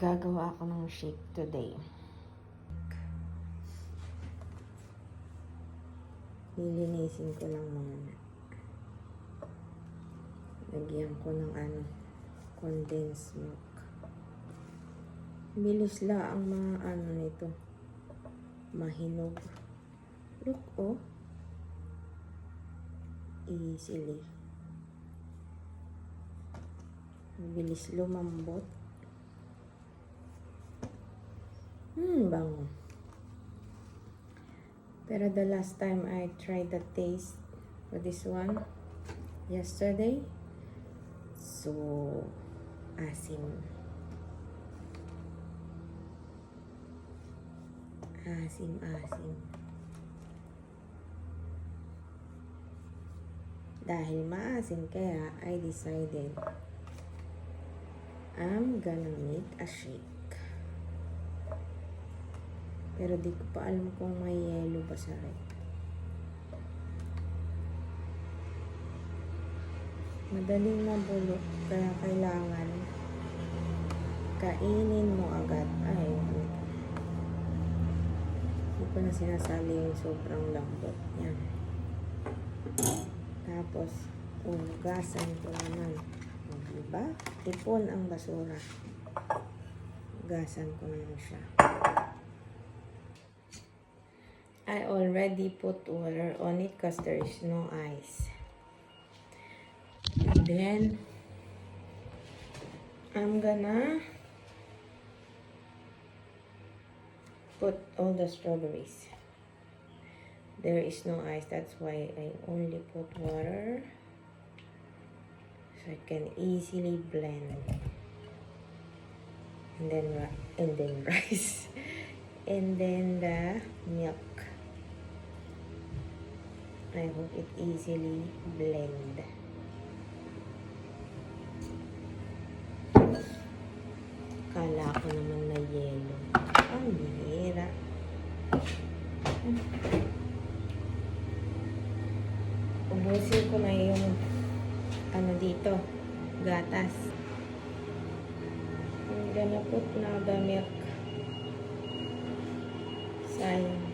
Gagawa ako ng shake today. Lilinisin ko lang muna. Lagyan ko ng condensed milk. Bilis lang ang mga nito. Mahinog. Look, oh. Easily. Bilis lumambot. Bango. Pero the last time I tried the taste for this one yesterday, so asim. Asim. Dahil maasim, kaya I decided I'm gonna make a shake. Pero di ko pa alam kung may yelo ba sa rep. Madaling mabulok, kaya kailangan kainin mo agad. Ay, hindi ko na sinasali yung sobrang lambot. Yan. Tapos, hugasan ko naman. Diba? Tipon ang basura. Hugasan ko naman siya. I already put water on it because there is no ice. And then, I'm gonna put all the strawberries. There is no ice, that's why I only put water. So I can easily blend. And then rice. And then the milk. I hope it easily blend. Kala ko naman na yelo. Ang bihira. Ubusin ko na yung dito, gatas. I'm gonna put now the milk. Sayang.